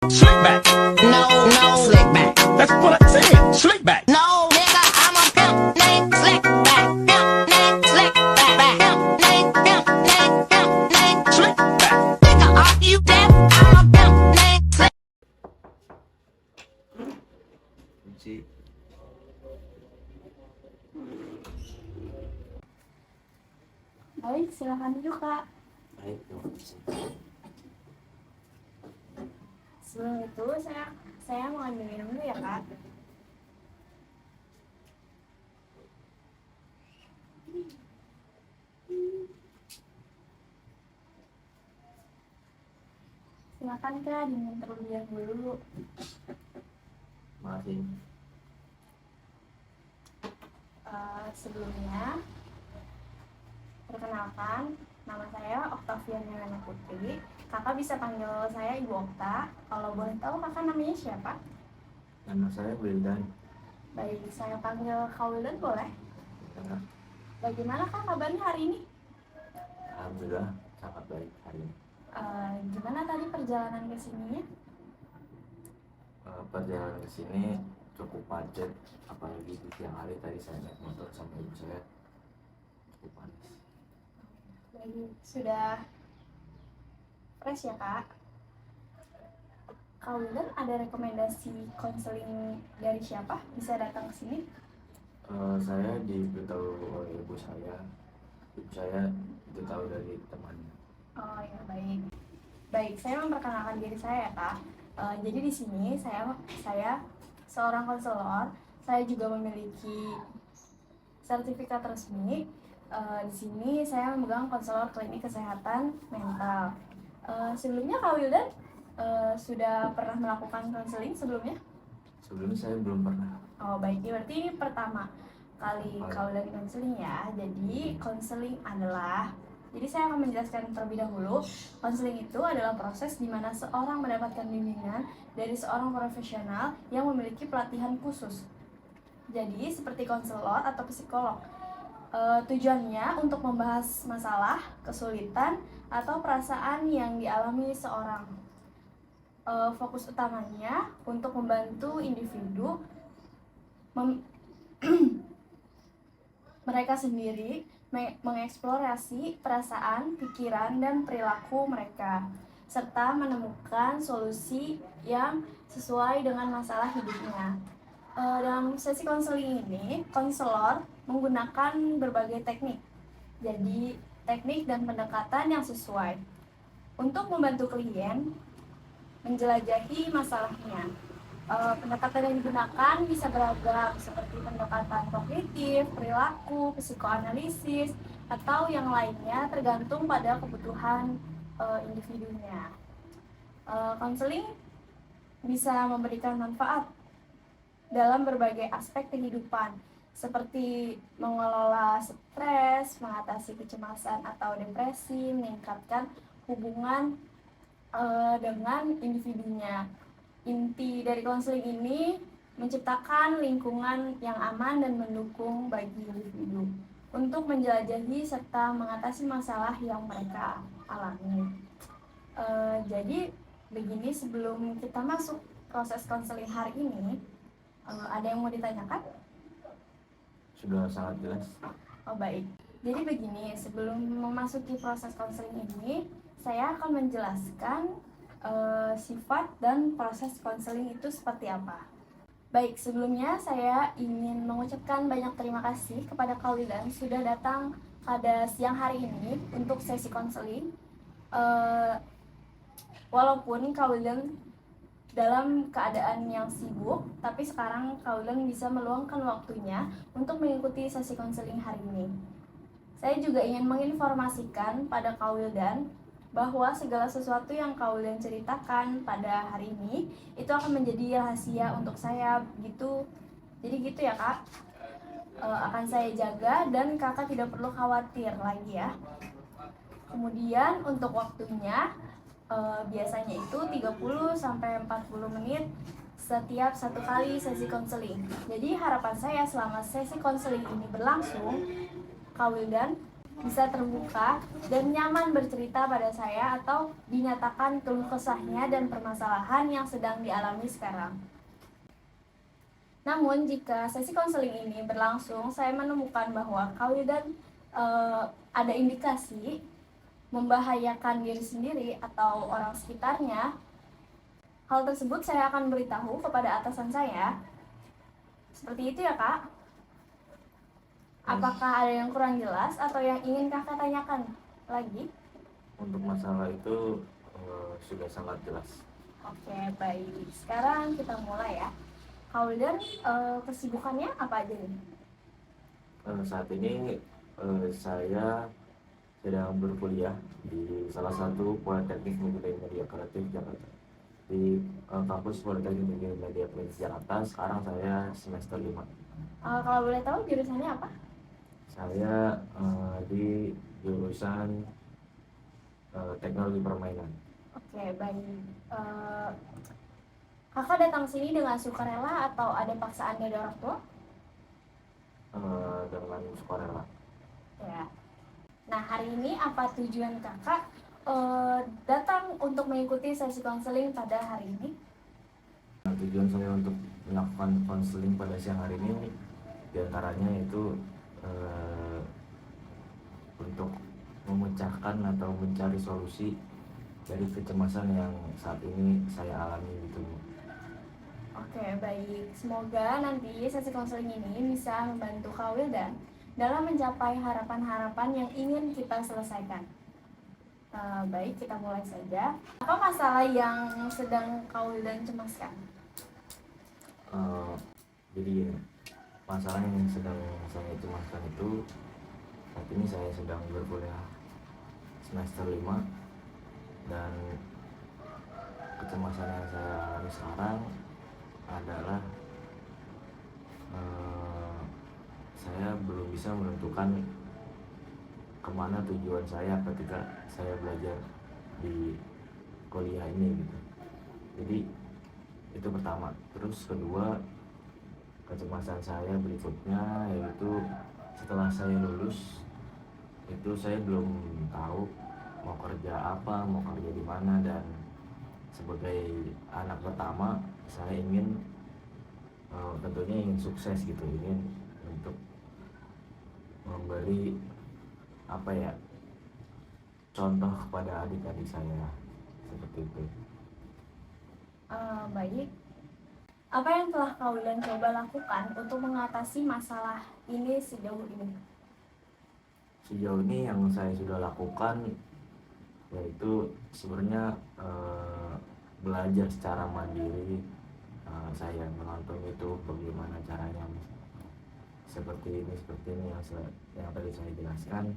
Slick back. No, no, slick back. That's what I said. Slick back. No, nigga, I'm a pimp named Slick Back. Pimp named Slick Back. Pimp named Slick back. Nigga, are you deaf? I'm a pimp named Slick. Kunci. Baik, silakan duduk kak. Baik, terima kasih. Sebelum itu saya mau ambil minum dulu ya kak. Silakan kak, diminum terlebih dahulu. Makasih. Sebelumnya, perkenalkan, nama saya Octavian Melana Putri. Kakak bisa panggil saya Ibu Okta. Kalau boleh tahu kakak namanya siapa? Nama saya Wildan. Baik, saya panggil Kak Wildan boleh? Ya, Bagaimana kak kabarnya hari ini? alhamdulillah sangat baik hari ini. Gimana tadi perjalanan ke sininya? Perjalanan ke sini cukup macet, apalagi di siang hari tadi saya naik motor sama ibu saya cukup panas. Baik, sudah fresh ya kak? Kak Wildan ada rekomendasi konseling dari siapa bisa datang ke sini? Saya diberitahu oleh ibu saya. Ibu saya itu tahu dari temannya. Oh ya baik. Baik, saya memperkenalkan diri saya ya kak. Jadi di sini saya seorang konselor. Saya juga memiliki sertifikat resmi. Di sini saya memegang konselor klinik kesehatan mental. Sebelumnya Kak Wildan sudah pernah melakukan konseling sebelumnya? Sebelumnya saya belum pernah. Oh baik, berarti ini pertama kali Kak Wildan konseling ya. Jadi konseling adalah, jadi saya akan menjelaskan terlebih dahulu. Konseling itu adalah proses di mana seorang mendapatkan bimbingan dari seorang profesional yang memiliki pelatihan khusus. Jadi seperti konselor atau psikolog. Tujuannya untuk membahas masalah, kesulitan, atau perasaan yang dialami seorang. Fokus utamanya untuk membantu individu mereka sendiri mengeksplorasi perasaan, pikiran, dan perilaku mereka, serta menemukan solusi yang sesuai dengan masalah hidupnya. Dalam sesi konseling ini, konselor menggunakan berbagai teknik. Jadi, teknik dan pendekatan yang sesuai untuk membantu klien menjelajahi masalahnya. Pendekatan yang digunakan bisa beragam seperti pendekatan kognitif, perilaku, psikoanalisis, atau yang lainnya tergantung pada kebutuhan individunya. Konseling bisa memberikan manfaat dalam berbagai aspek kehidupan seperti mengelola stres, mengatasi kecemasan atau depresi, meningkatkan hubungan dengan individunya. Inti dari konseling ini menciptakan lingkungan yang aman dan mendukung bagi individu untuk menjelajahi serta mengatasi masalah yang mereka alami. Jadi begini, sebelum kita masuk proses konseling hari ini, ada yang mau ditanyakan? Sudah sangat jelas. Oh baik. Jadi begini, sebelum memasuki proses konseling ini, saya akan menjelaskan sifat dan proses konseling itu seperti apa. Baik, sebelumnya saya ingin mengucapkan banyak terima kasih kepada Kak Wildan sudah datang pada siang hari ini untuk sesi konseling. Walaupun Kak Wildan dalam keadaan yang sibuk, tapi sekarang Kak Wildan bisa meluangkan waktunya untuk mengikuti sesi konseling hari ini. Saya juga ingin menginformasikan pada Kak Wildan bahwa segala sesuatu yang Kak Wildan ceritakan pada hari ini itu akan menjadi rahasia untuk saya gitu. Jadi gitu ya Kak. Akan saya jaga dan Kakak tidak perlu khawatir lagi ya. Kemudian untuk waktunya biasanya itu 30 sampai 40 menit setiap satu kali sesi konseling. Jadi harapan saya selama sesi konseling ini berlangsung, Kak Wildan bisa terbuka dan nyaman bercerita pada saya atau dinyatakan keluh kesahnya dan permasalahan yang sedang dialami sekarang. Namun jika sesi konseling ini berlangsung, saya menemukan bahwa Kak Wildan ada indikasi membahayakan diri sendiri atau orang sekitarnya. Hal tersebut saya akan beritahu kepada atasan saya. Seperti itu ya Kak. Apakah ada yang kurang jelas atau yang ingin Kakak tanyakan lagi? Untuk masalah itu sudah sangat jelas. Oke, baik. Sekarang kita mulai ya. Kak Wildan, kesibukannya apa aja nih? Saat ini saya sedang berkuliah di salah satu Politeknik Negeri Media Kreatif Jakarta. Di kampus Politeknik Negeri Media Kreatif Jakarta, sekarang saya semester 5. Kalau boleh tahu jurusannya apa? Saya di jurusan teknologi permainan. Oke, baik. Kakak datang sini dengan sukarela atau ada paksaan dari orang tua? Dengan sukarela. Ya. Nah, hari ini apa tujuan Kakak datang untuk mengikuti sesi konseling pada hari ini? Nah, tujuan saya untuk melakukan konseling pada siang hari ini diantaranya itu untuk memecahkan atau mencari solusi dari kecemasan yang saat ini saya alami gitu. Oke, baik. Semoga nanti sesi konseling ini bisa membantu Kak Wildan dalam mencapai harapan-harapan yang ingin kita selesaikan. Baik, kita mulai saja. Apa masalah yang sedang Kak Wildan cemaskan? Jadi masalah yang sedang saya cemaskan itu saat ini saya sedang berkuliah semester 5 dan kecemasan yang saya alami sekarang adalah saya belum bisa menentukan kemana tujuan saya ketika saya belajar di kuliah ini gitu. Jadi itu pertama. Terus kedua, kecemasan saya berikutnya yaitu setelah saya lulus itu saya belum tahu mau kerja apa, mau kerja di mana, dan sebagai anak pertama saya ingin tentunya ingin sukses gitu, ingin untuk memberi contoh kepada adik-adik saya seperti itu. Baik. Apa yang telah Kak Wildan coba lakukan untuk mengatasi masalah ini sejauh ini? Sejauh ini yang saya sudah lakukan yaitu sebenarnya belajar secara mandiri. Saya menonton YouTube bagaimana caranya seperti ini yang tadi saya jelaskan.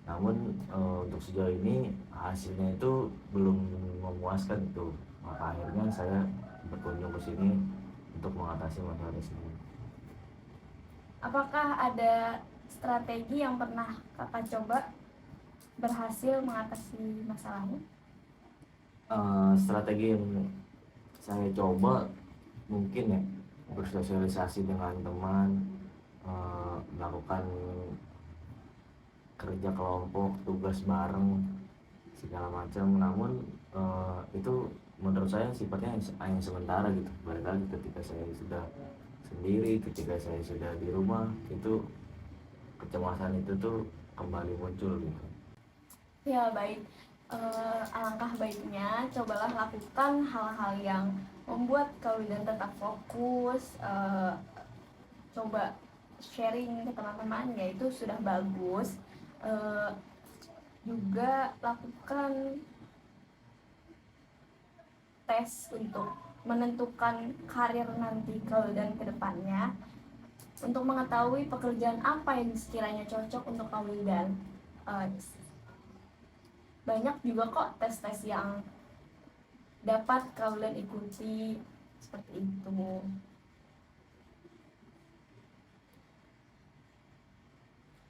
Namun untuk sejauh ini hasilnya itu belum memuaskan itu. Maka akhirnya saya berkunjung ke sini untuk mengatasi masalah tersebut. Apakah ada strategi yang pernah Kakak coba berhasil mengatasi masalahnya? Strategi yang saya coba mungkin ya bersosialisasi dengan teman, melakukan kerja kelompok, tugas bareng, segala macam. Namun itu menurut saya sifatnya hanya sementara gitu. Balik lagi ketika saya sudah sendiri, ketika saya sudah di rumah, itu kecemasan itu tuh kembali muncul gitu. Ya, baik. Alangkah baiknya cobalah lakukan hal-hal yang membuat Kak Wildan tetap fokus. Coba sharing ke teman-teman, ya itu sudah bagus. Juga lakukan tes untuk menentukan karir nanti Kak Wildan ke depannya, untuk mengetahui pekerjaan apa yang sekiranya cocok untuk Kak Wildan. Banyak juga kok tes-tes yang dapat Kak Wildan ikuti seperti itu.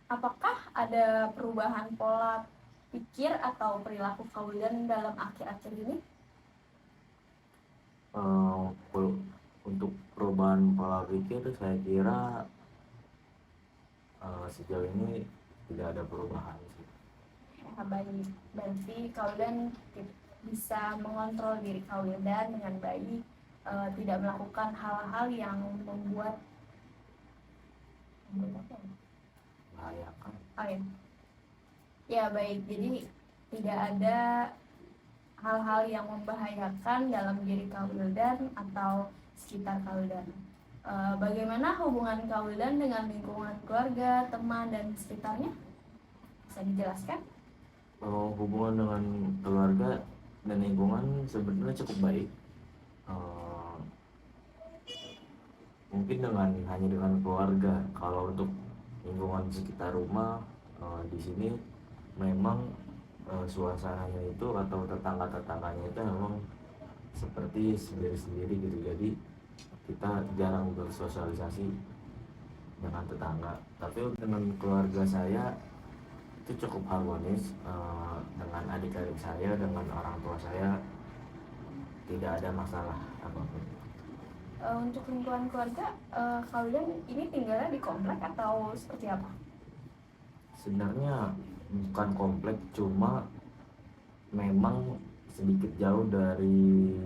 Apakah ada perubahan pola pikir atau perilaku Kak Wildan dalam akhir-akhir ini? Untuk perubahan pola pikir saya kira sejauh ini tidak ada perubahan sih. Ya, baik. Berarti Kaudan bisa mengontrol diri Kaudan dengan baik, tidak melakukan hal-hal yang membuat apa ya? Membahayakan. Oh ya. Ya baik, jadi tidak ada hal-hal yang membahayakan dalam diri Kaudan atau sekitar Kaudan. Bagaimana hubungan Kaudan dengan lingkungan keluarga, teman, dan sekitarnya? Bisa dijelaskan? Hubungan dengan keluarga dan lingkungan sebenarnya cukup baik. Mungkin hanya dengan keluarga. Kalau untuk lingkungan sekitar rumah, di sini memang suasananya itu atau tetangga-tetangganya itu memang seperti sendiri-sendiri gitu. Jadi kita jarang bersosialisasi dengan tetangga. Tapi dengan keluarga saya itu cukup harmonis, dengan adik-adik saya, dengan orang tua saya tidak ada masalah apapun. Untuk lingkungan keluarga, kalian ini tinggalnya di komplek atau seperti apa? Sebenarnya bukan komplek, cuma memang sedikit jauh dari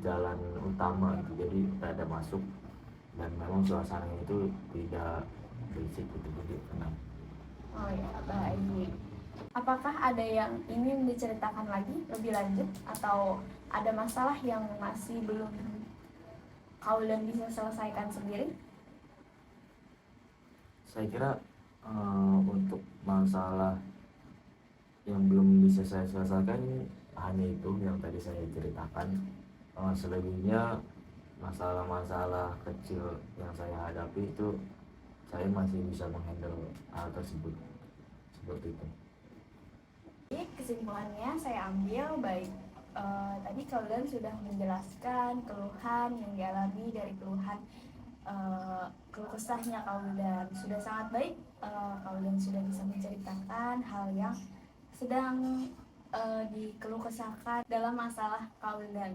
jalan utama gitu. Jadi ada masuk dan memang suasananya itu tidak berisik gitu, jadi tenang. Oh ya, baik. Apakah ada yang ingin diceritakan lagi lebih lanjut atau ada masalah yang masih belum Kaudan bisa selesaikan sendiri? Saya kira untuk masalah yang belum bisa saya selesaikan hanya itu yang tadi saya ceritakan. Selebihnya masalah-masalah kecil yang saya hadapi itu saya masih bisa menghandle hal tersebut seperti itu. Jadi kesimpulannya saya ambil baik. Tadi Kaudan sudah menjelaskan keluhan yang dialami dari keluhan keluh kesahnya Kaudan. Sudah sangat baik, Kaudan sudah bisa menceritakan hal yang sedang dikeluh kesahkan dalam masalah Kaudan.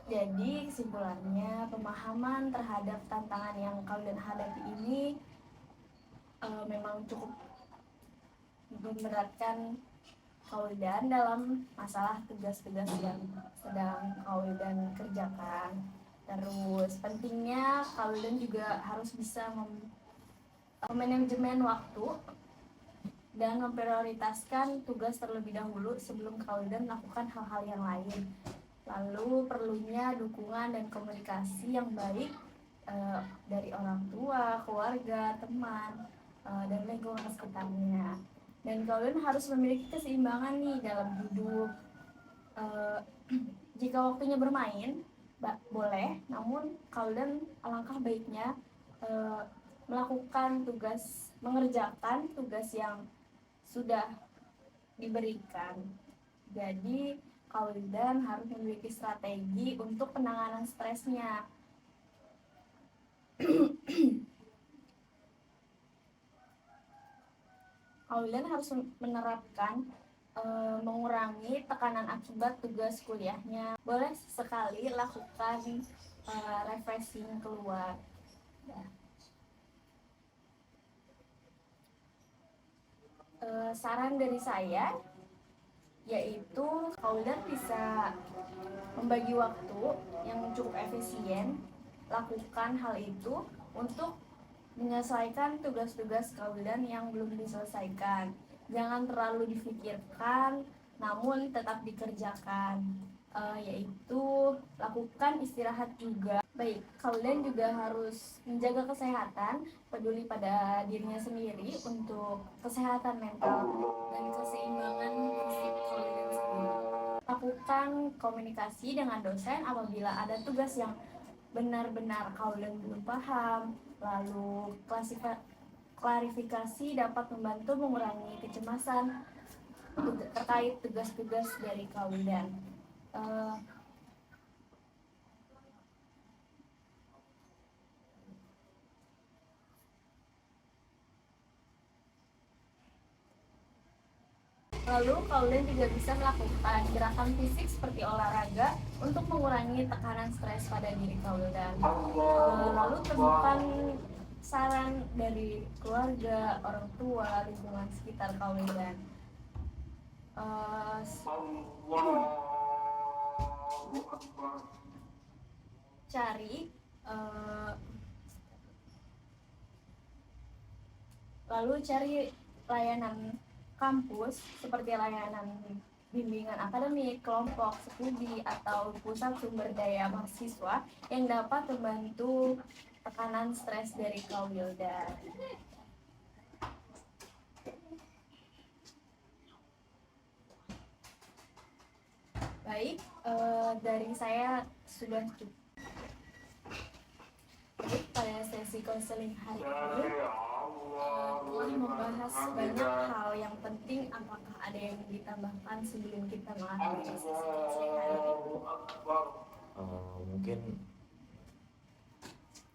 Jadi kesimpulannya pemahaman terhadap tantangan yang Kaudan hadapi ini memang cukup memberatkan Kaudan dalam masalah tugas-tugas yang sedang Kaudan kerjakan. Terus pentingnya Kaudan juga harus bisa manajemen waktu dan memprioritaskan tugas terlebih dahulu sebelum Kaudan melakukan hal-hal yang lain. Lalu perlunya dukungan dan komunikasi yang baik dari orang tua, keluarga, teman, dan lingkungan sekitarnya. Dan Kaudan harus memiliki keseimbangan nih dalam hidup. Jika waktunya bermain, boleh, namun Kaudan alangkah baiknya mengerjakan tugas yang sudah diberikan. Jadi Kaudan harus memiliki strategi untuk penanganan stresnya. Kaudan harus menerapkan mengurangi tekanan akibat tugas kuliahnya. Boleh sekali lakukan refreshing keluar. Saran dari saya yaitu Kaudan bisa membagi waktu yang cukup efisien. Lakukan hal itu untuk menyelesaikan tugas-tugas Kaudan yang belum diselesaikan. Jangan terlalu difikirkan, namun tetap dikerjakan. Yaitu lakukan istirahat juga. Baik, Kaudan juga harus menjaga kesehatan, peduli pada dirinya sendiri untuk kesehatan mental dan keseimbangan fisik Kaudan sendiri. Lakukan komunikasi dengan dosen apabila ada tugas yang benar-benar Kaudan belum paham. Lalu klarifikasi dapat membantu mengurangi kecemasan terkait tugas-tugas dari Kaudan. Lalu Kaudan juga bisa melakukan gerakan fisik seperti olahraga untuk mengurangi tekanan stres pada diri Kaudan. Lalu temukan saran dari keluarga, orang tua, lingkungan sekitar Kak Wildan. Cari layanan kampus seperti layanan bimbingan akademik, kelompok studi, atau pusat sumber daya mahasiswa yang dapat membantu tekanan stres dari Kak Wildan. Baik, dari saya sudah cukup. Baik, pada sesi konseling hari ini telah membahas banyak hal yang penting. Apakah ada yang ditambahkan sebelum kita mengakhiri sesi konseling hari ini? Mungkin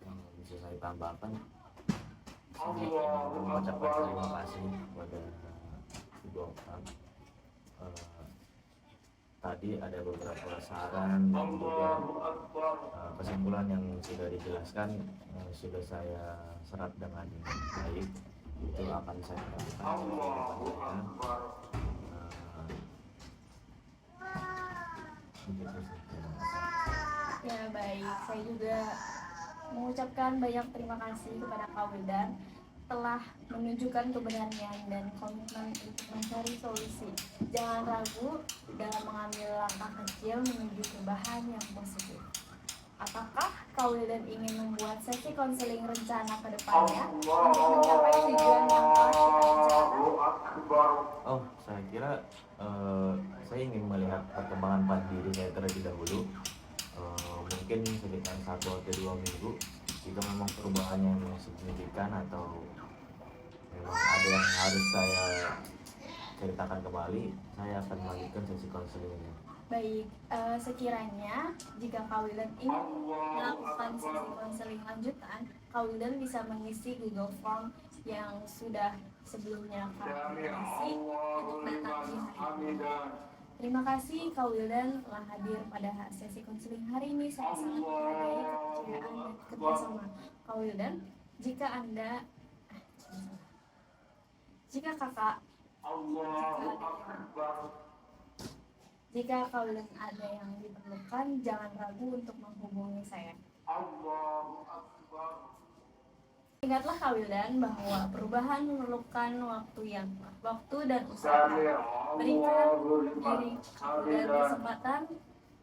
yang bisa saya tambahkan, saya ingin mengucapkan terima kasih kepada Ibu Okta. Tadi ada beberapa saran dan juga kesimpulan yang sudah dijelaskan, sudah saya serap dengan baik. Itu akan saya lakukan di depan saya. Ya baik, saya juga mengucapkan banyak terima kasih kepada Kak Wildan telah menunjukkan keberanian dan komitmen untuk mencari solusi. Jangan ragu dalam mengambil langkah kecil menuju perubahan yang positif. Apakah Kak Wildan ingin membuat sesi konseling rencana ke depannya untuk mencapai tujuan yang telah kita rencanakan? Saya kira saya ingin melihat perkembangan pada diri saya terlebih dahulu. Mungkin sekitar 1 atau 2 minggu. Jika memang perubahannya yang signifikan atau memang ada yang harus saya ceritakan kembali, saya akan melanjutkan sesi konselingnya. Baik, sekiranya jika Kak Wildan ingin melakukan sesi konseling lanjutan, Kak Wildan bisa mengisi Google Form yang sudah sebelumnya kami isi untuk datang di hari ini. Terima kasih Kak Wildan telah hadir pada sesi konseling hari ini. Saya sangat menghargai kepercayaan dan kerjasama Kak Wildan. Jika Kak Wildan ada yang diperlukan, jangan ragu untuk menghubungi saya. Ingatlah Kak Wildan bahwa perubahan memerlukan waktu dan usaha. Berikan diri Kak Wildan kesempatan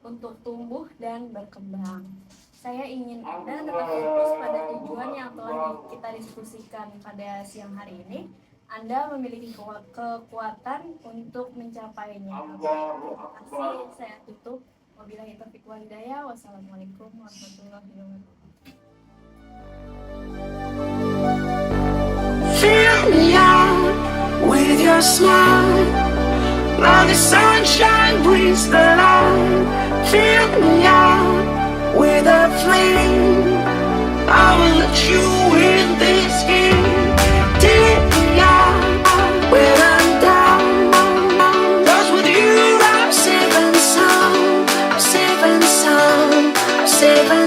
untuk tumbuh dan berkembang. Saya ingin Anda tetap fokus pada tujuan yang telah kita diskusikan pada siang hari ini. Anda memiliki kekuatan untuk mencapainya. Terima kasih. Saya tutup. Wabillahi taufiq wal hidayah. Wassalamualaikum warahmatullahi wabarakatuh. Fill me out with your smile, like the sunshine brings the light. Fill me out with a flame, I will let you in this game. Take me out when I'm down, 'cause with you I'm safe and sound. I'm safe and sound. I'm safe and